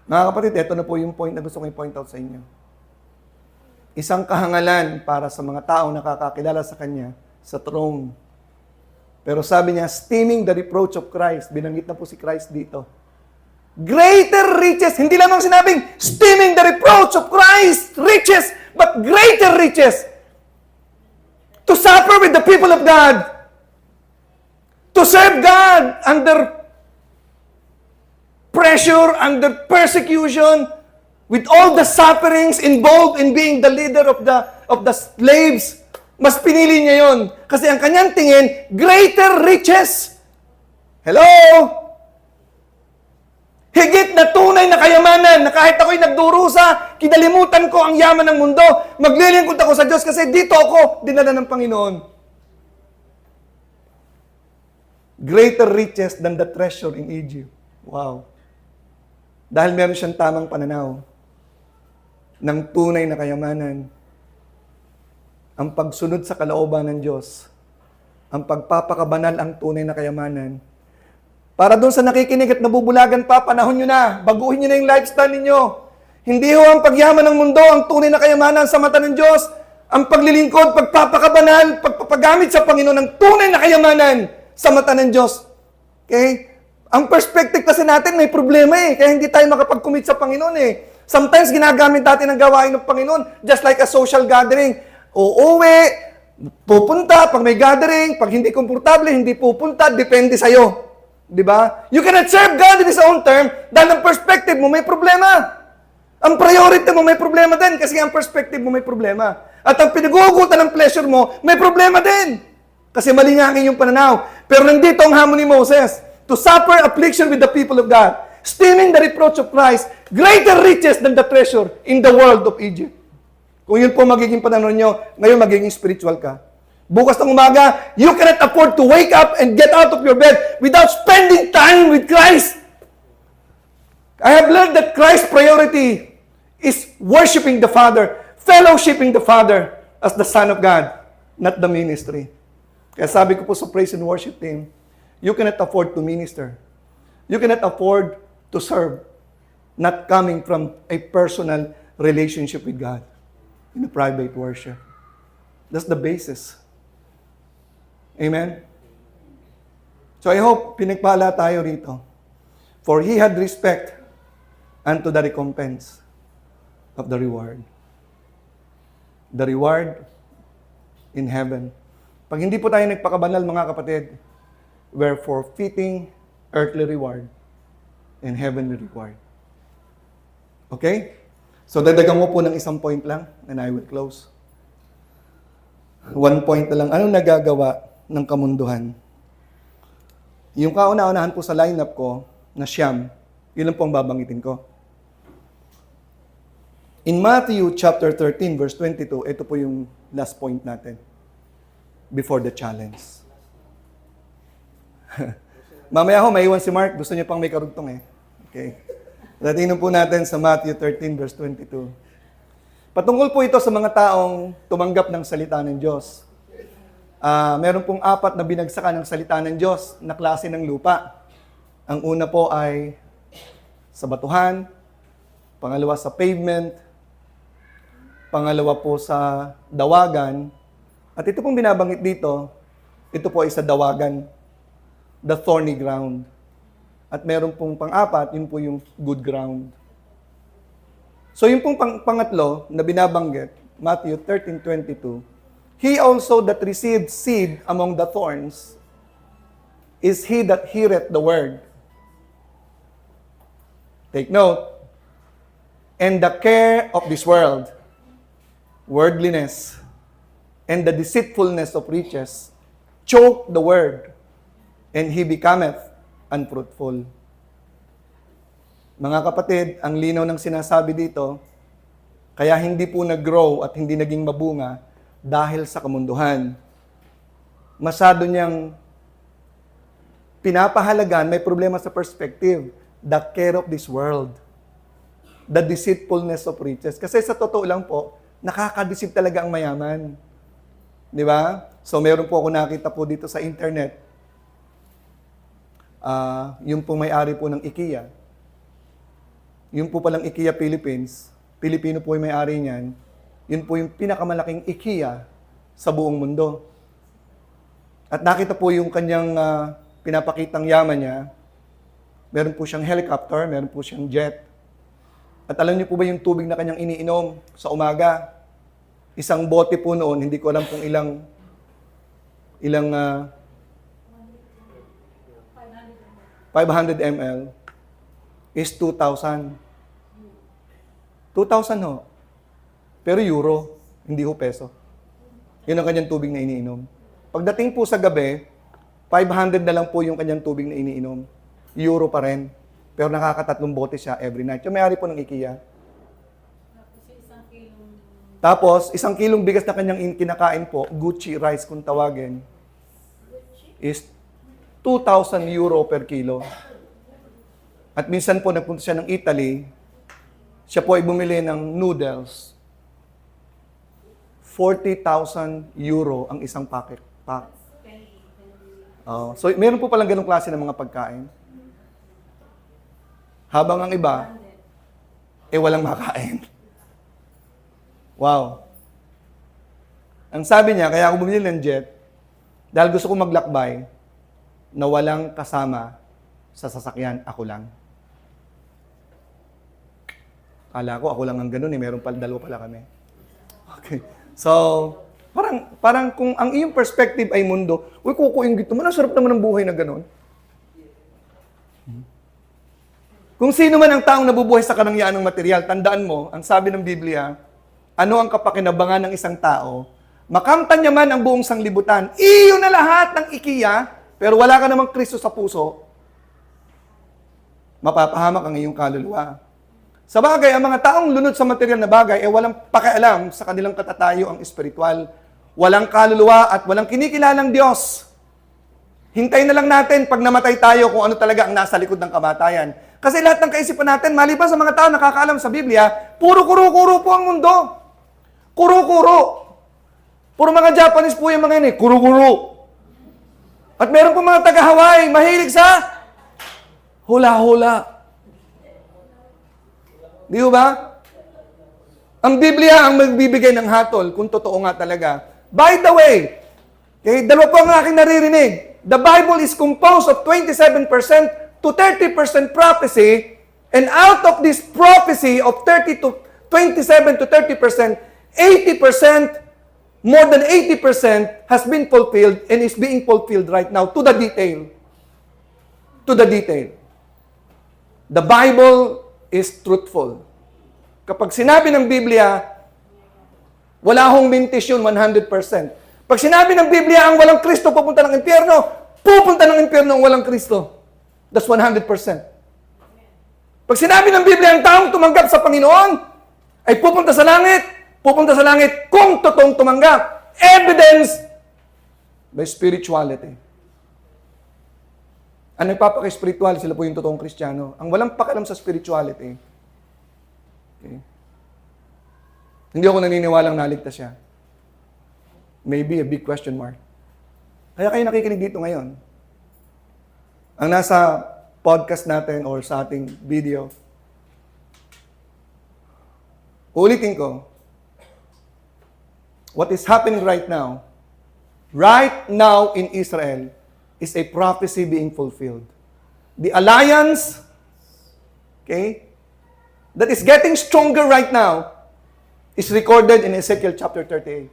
Mga kapatid, ito na po yung point na gusto ko i-point out sa inyo. isang kahangalan para sa mga taong nakakakilala sa Kanya sa throne. Pero sabi niya, esteeming the reproach of Christ. Binanggit na po si Christ dito. Greater riches. Hindi lamang sinabing, esteeming the reproach of Christ. Riches. But greater riches. To suffer with the people of God. To serve God under pressure, under persecution, with all the sufferings involved in being the leader of the slaves. Mas pinili niya yon. Kasi ang kanyang tingin, greater riches. Hello? Higit na tunay na kayamanan na kahit ako'y nagdurusa, kinalimutan ko ang yaman ng mundo, maglilingkod ako sa Diyos kasi dito ako dinala ng Panginoon. Greater riches than the treasure in Egypt. Wow. Dahil meron siyang tamang pananaw ng tunay na kayamanan, ang pagsunod sa kalooban ng Diyos, ang pagpapakabanal ang tunay na kayamanan. Para doon sa nakikinig at nabubulagan pa, panahon nyo na, baguhin nyo na yung lifestyle ninyo. Hindi ho ang pagyaman ng mundo, ang tunay na kayamanan sa mata ng Diyos, ang paglilingkod, pagpapakabanal, pagpapagamit sa Panginoon ng tunay na kayamanan sa mata ng Diyos. Okay? Ang perspective kasi natin may problema kaya hindi tayo makapag-commit sa Panginoon Sometimes ginagamit natin ang gawain ng Panginoon just like a social gathering. Uuwi, pupunta, pag may gathering, pag hindi komportable, hindi pupunta, depende sa'yo. Di ba? You cannot serve God in His own term dahil ang perspective mo may problema. Ang priority mo may problema din kasi ang perspective mo may problema. At ang pinagugutan ng pleasure mo, may problema din. Kasi mali nga ang inyong pananaw. Pero nandito ang hamon ni Moses, to suffer affliction with the people of God, esteeming the reproach of Christ, greater riches than the treasure in the world of Egypt. Kung yun po magiging pananaw nyo, ngayon magiging spiritual ka. Bukas ng umaga, you cannot afford to wake up and get out of your bed without spending time with Christ. I have learned that Christ's priority is worshiping the Father, fellowshipping the Father as the Son of God, not the ministry. Kaya sabi ko po sa praise and worship team, you cannot afford to minister. You cannot afford to serve, not coming from a personal relationship with God in a private worship. That's the basis. Amen? So I hope pinagpala tayo rito. For he had respect unto the recompense of the reward. The reward in heaven. Pag hindi po tayo nagpakabanal, mga kapatid, we're forfeiting earthly reward and heavenly reward. Okay? So, dadagang mo po ng isang point lang and I will close. One point na lang. Anong nagagawa ng kamunduhan? Yung kauna-unahan po sa lineup ko na siyam, yun lang po ang babanggitin ko. In Matthew chapter 13, verse 22, ito po yung last point natin before the challenge. Mamaya ho, maiwan si Mark. Gusto niya pang may karugtong Okay. Tingnan po natin sa Matthew 13, verse 22. Patungkol po ito sa mga taong tumanggap ng salita ng Diyos. Meron pong 4 na binagsakan ng salita ng Diyos na klase ng lupa. Ang una po ay sa batuhan, pangalawa sa pavement, pangalawa po sa dawagan, at ito pong binabanggit dito, ito po ay sa dawagan, the thorny ground. At meron pong pang-4, yun po yung good ground. So yung pong pangatlo na binabanggit, Matthew 13:22, he also that received seed among the thorns is he that heareth the word. Take note. And the care of this world, worldliness, and the deceitfulness of riches choke the word, and he becometh unfruitful. Mga kapatid, ang linaw ng sinasabi dito, kaya hindi po nag-grow at hindi naging mabunga dahil sa kamunduhan. Masyado niyang pinapahalagan, may problema sa perspective, the care of this world, the deceitfulness of riches. Kasi sa totoo lang po, nakakadeceive talaga ang mayaman. Di ba? So meron po ako nakita po dito sa internet, yung po may-ari po ng IKEA. Yung po palang IKEA Philippines, Pilipino po yung may-ari niyan. Yun po yung pinakamalaking IKEA sa buong mundo. At nakita po yung kanyang pinapakitang yaman niya. Meron po siyang helicopter, meron po siyang jet. At alam niyo po ba yung tubig na kanyang iniinom sa umaga? Isang bote po noon, hindi ko alam kung ilang 500 ml is 2,000. 2,000 ho. Pero euro, hindi ho peso. Yun ang kanyang tubig na iniinom. Pagdating po sa gabi, 500 na lang po yung kanyang tubig na iniinom. Euro pa rin. Pero nakakatatlong bote siya every night. Yung may-ari po ng IKEA. Tapos, 1 kilong bigas na kanyang kinakain po, Gucci rice kung tawagin, is 2,000 euro per kilo. At minsan po, nagpunta siya ng Italy, siya po ay bumili ng noodles. 40,000 euro ang isang pack. So, meron po palang ganong klase ng mga pagkain. Habang ang iba, walang makain. Wow. Ang sabi niya, kaya ako bumili ng jet, dahil gusto ko maglakbay, na walang kasama sa sasakyan, ako lang. Kala ko, ako lang ang ganun meron pala, dalawa pala kami. Okay. So, parang kung ang iyong perspective ay mundo, uy, kukuingit naman, ang sarap naman ng buhay na ganun. Kung sino man ang taong nabubuhay sa karangyaan ng material, tandaan mo, ang sabi ng Biblia, ano ang kapakinabangan ng isang tao? Makamtan niya man ang buong sanglibutan. Iyo na lahat ng IKEA, pero wala ka namang Kristo sa puso, mapapahamak ang iyong kaluluwa. Sa bagay, ang mga taong lunod sa material na bagay, walang pakialam sa kanilang katatayo ang espiritual. Walang kaluluwa at walang kinikilalang Diyos. Hintayin na lang natin pag namatay tayo kung ano talaga ang nasa likod ng kamatayan. Kasi lahat ng kaisipan natin, maliban sa mga tao nakakaalam sa Biblia, puro kuro-kuro po ang mundo. Kuro-kuro. Puro mga Japanese po yung mga yun kuro-kuro. At meron po mga taga-Hawaii, mahilig sa hula-hula. Di ba? Ang Biblia ang magbibigay ng hatol kung totoo nga talaga. By the way, dalawa po ang aking naririnig. The Bible is composed of 27% to 30% prophecy, and out of this prophecy of 27 to 30%, 80%, more than 80% has been fulfilled and is being fulfilled right now to the detail. To the detail. The Bible is truthful. Kapag sinabi ng Biblia, wala hong mintisyon 100%. Pag sinabi ng Biblia, ang walang Kristo pupunta ng impyerno, pupunta ng impyerno ang walang Kristo. That's 100%. Pag sinabi ng Biblia, ang taong tumanggap sa Panginoon, ay pupunta sa langit kung totoong tumanggap. Evidence by spirituality. Ang nagpapaka-spiritual, sila po yung totoong Kristiyano. Ang walang pakialam sa spirituality, okay, hindi ako naniniwalang naligtas siya. Maybe a big question mark. Kaya kayo nakikinig dito ngayon. Ang nasa podcast natin or sa ating video, ulitin ko, what is happening right now in Israel, is a prophecy being fulfilled. The alliance, okay, that is getting stronger right now, is recorded in Ezekiel chapter 38.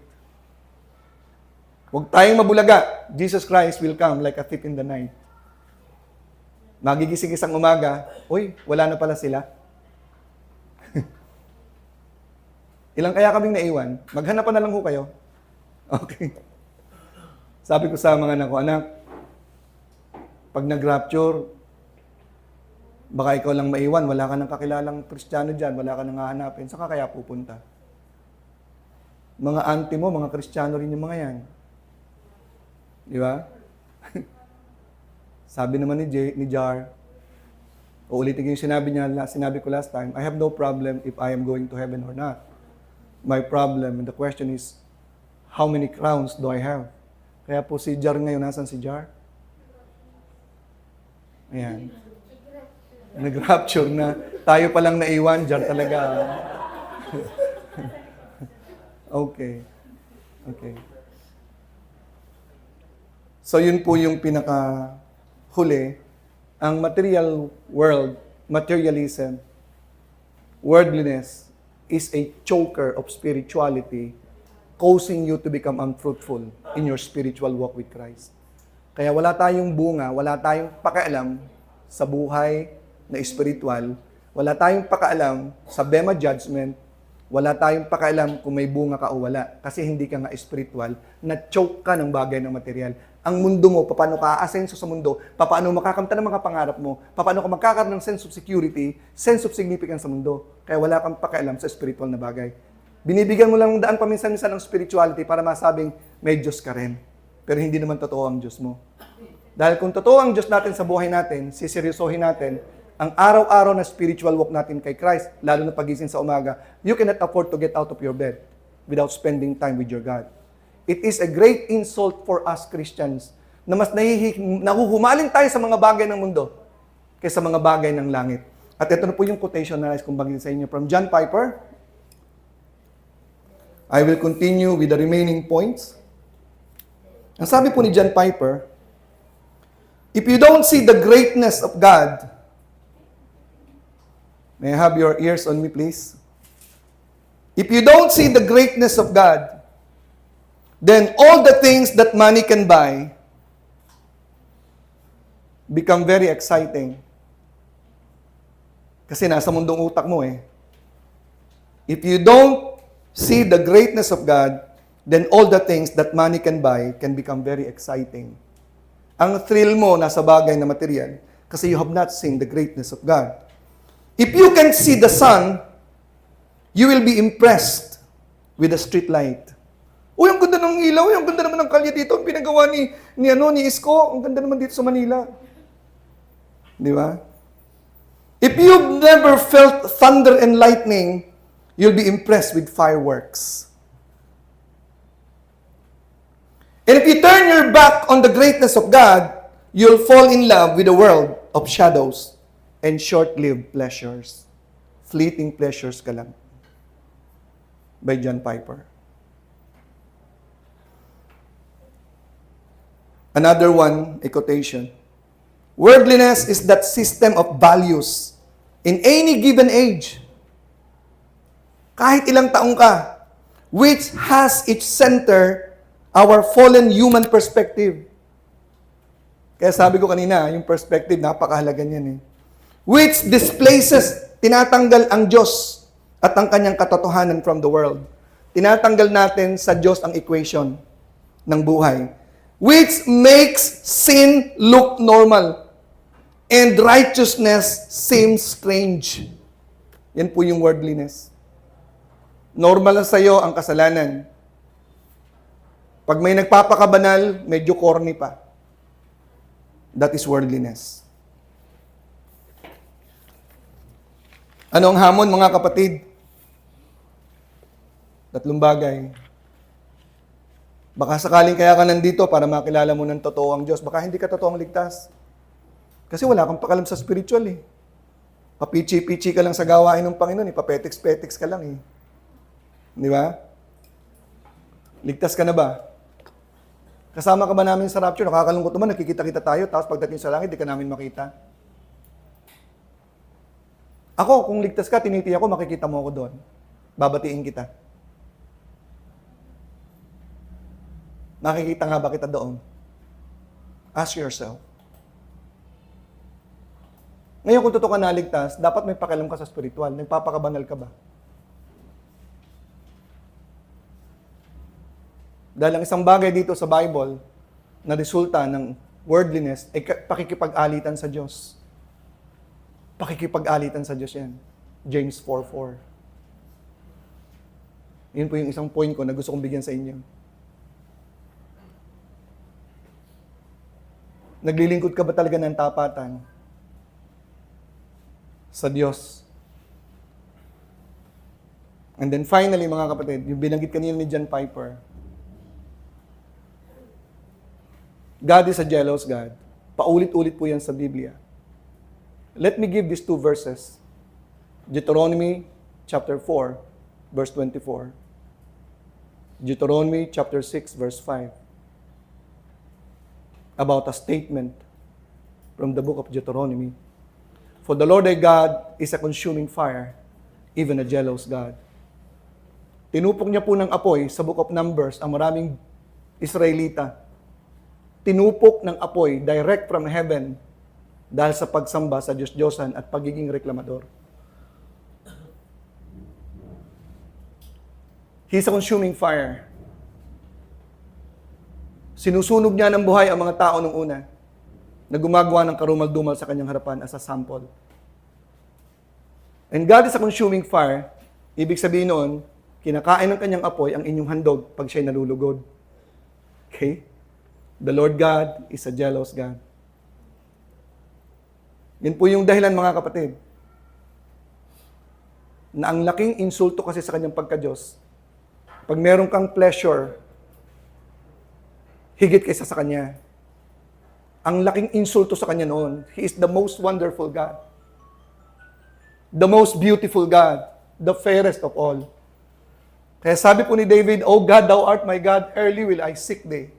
Huwag tayong mabulaga. Jesus Christ will come like a thief in the night. Magigising isang umaga, uy, wala na pala sila. Ilang kaya kaming naiwan? Maghanapan na lang ho kayo. Okay. Sabi ko sa mga anak ko, anak, pag nag-rapture, baka ikaw lang maiwan, wala ka nang kakilalang Kristiyano dyan, wala ka nang hahanapin, saka kaya pupunta. Mga auntie mo, mga Kristiyano rin yung mga yan. Di ba? Sabi naman ni Jar, uulitin ko yung sinabi ko last time, I have no problem if I am going to heaven or not. My problem, and the question is, how many crowns do I have? Kaya po si Jar ngayon, nasan si Jar? Ayan. Nag-rapture na. Tayo palang naiwan, Jar talaga. Okay. Okay. So yun po yung pinaka-huli. Ang material world, materialism, worldliness, is a choker of spirituality, causing you to become unfruitful in your spiritual walk with Christ. Kaya wala tayong bunga, wala tayong pakialam sa buhay na spiritual, wala tayong pakialam sa Bema Judgment, wala tayong pakialam kung may bunga ka o wala. Kasi hindi ka nga spiritual, na-choke ka ng bagay ng material. Ang mundo mo, paano ka aasenso sa mundo, paano makakamta ng mga pangarap mo, paano ka magkakaroon ng sense of security, sense of significance sa mundo. Kaya wala kang pakialam sa spiritual na bagay. Binibigyan mo lang ng daan paminsan-minsan ng spirituality para masabing may Diyos ka rin. Pero hindi naman totoo ang Diyos mo. Dahil kung totoo ang Diyos natin sa buhay natin, siseryosohin natin, ang araw-araw na spiritual walk natin kay Christ, lalo na pagising sa umaga, you cannot afford to get out of your bed without spending time with your God. It is a great insult for us Christians na mas nahuhumaling tayo sa mga bagay ng mundo kaysa mga bagay ng langit. At ito na po yung quotation na nais kong banggitin sa inyo from John Piper. I will continue with the remaining points. Ang sabi po ni John Piper, if you don't see the greatness of God, may I have your ears on me, please? If you don't see the greatness of God, then all the things that money can buy become very exciting. Kasi nasa mundong utak mo eh. If you don't see the greatness of God, then all the things that money can buy can become very exciting. Ang thrill mo nasa bagay na material kasi you have not seen the greatness of God. If you can see the sun, you will be impressed with the street light. Uy, ang ganda ng ilaw, ang ganda naman ng kalye dito, ang pinagawa ni Isko, ang ganda naman dito sa Manila. Di ba? If you've never felt thunder and lightning, you'll be impressed with fireworks. And if you turn your back on the greatness of God, you'll fall in love with a world of shadows and short-lived pleasures. Fleeting pleasures ka lang. By John Piper. Another one, a quotation. Worldliness is that system of values in any given age, kahit ilang taong ka, which has its center our fallen human perspective. Kaya sabi ko kanina, yung perspective, napakahalaga niyan eh. Which displaces, tinatanggal ang Diyos at ang kanyang katotohanan from the world. Tinatanggal natin sa Diyos ang equation ng buhay. Which makes sin look normal and righteousness seem strange. Yan po yung worldliness. Normal lang sa'yo ang kasalanan. Pag may nagpapakabanal, medyo corny pa. That is worldliness. Ano ang hamon, mga kapatid? Tatlong bagay. Baka sakaling kaya ka nandito para makilala mo ng totoo ang Diyos. Baka hindi ka totoong ligtas. Kasi wala kang pakalam sa spiritual eh. Papichi-pichi ka lang sa gawain ng Panginoon eh. Papetix-petix ka lang eh. Di ba? Ligtas ka na ba? Kasama ka ba namin sa rapture? Nakakalungkot naman, nakikita-kita tayo, tapos pagdating sa langit, di ka namin makita. Ako, kung ligtas ka, tiniti ako, makikita mo ako doon. Babatiin kita. Nakikita nga ba kita doon? Ask yourself. Ngayon, kung totoo ka naligtas, dapat may pakialam ka sa spiritual. Nagpapakabanal ka ba? Dahil ang isang bagay dito sa Bible na resulta ng worldliness ay pakikipag-alitan sa Diyos. Pakikipag-alitan sa Diyos yan. James 4:4. Yun po yung isang point ko na gusto kong bigyan sa inyo. Naglilingkod ka ba talaga ng tapatan sa Diyos? And then finally, mga kapatid, yung binanggit kanina ni John Piper, God is a jealous God. Paulit-ulit po yan sa Biblia. Let me give these two verses. Deuteronomy chapter 4, verse 24. Deuteronomy chapter 6, verse 5. About a statement from the book of Deuteronomy. For the Lord thy God is a consuming fire, even a jealous God. Tinupok niya po ng apoy sa book of Numbers ang maraming Israelita. Tinupok ng apoy direct from heaven dahil sa pagsamba sa Diyos-Diyosan at pagiging reklamador. He's a consuming fire. Sinusunog niya ng buhay ang mga tao nung una na gumagawa ng karumal-dumal sa kanyang harapan as a sample. And God is a consuming fire. Ibig sabihin noon, kinakain ng kanyang apoy ang inyong handog pag siya'y nalulugod. Okay? The Lord God is a jealous God. Yan po yung dahilan, mga kapatid, na ang laking insulto kasi sa kanyang pagka-Diyos, pag meron kang pleasure, higit kaysa sa Kanya. Ang laking insulto sa Kanya noon. He is the most wonderful God. The most beautiful God. The fairest of all. Kaya sabi po ni David, O God, Thou art my God, early will I seek Thee.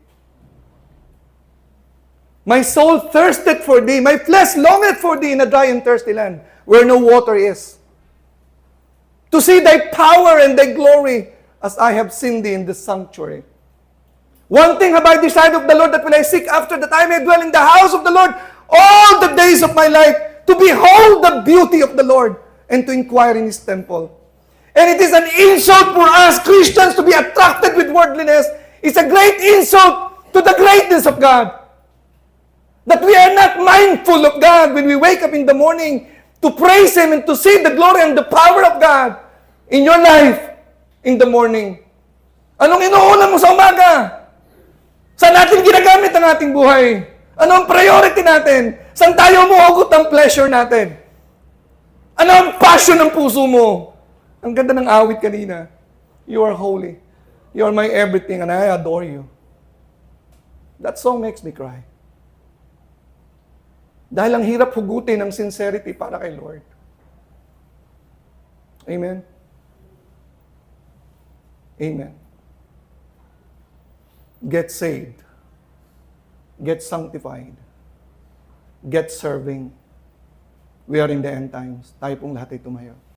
My soul thirsted for Thee, my flesh longeth for Thee in a dry and thirsty land, where no water is. To see Thy power and Thy glory, as I have seen Thee in the sanctuary. One thing have I desired of the Lord, that will I seek after, that I may dwell in the house of the Lord all the days of my life, to behold the beauty of the Lord, and to inquire in His temple. And it is an insult for us Christians to be attracted with worldliness. It's a great insult to the greatness of God. That we are not mindful of God when we wake up in the morning to praise Him and to see the glory and the power of God in your life in the morning. Anong inuunan mo sa umaga? Saan natin ginagamit ang ating buhay? Ano ang priority natin? Saan tayo umuhugot ang pleasure natin? Ano ang passion ng puso mo? Ang ganda ng awit kanina. You are holy. You are my everything and I adore you. That song makes me cry. Dahil ang hirap hugutin ng sincerity para kay Lord. Amen? Amen. Get saved. Get sanctified. Get serving. We are in the end times. Tayo pong lahat ay tumayo.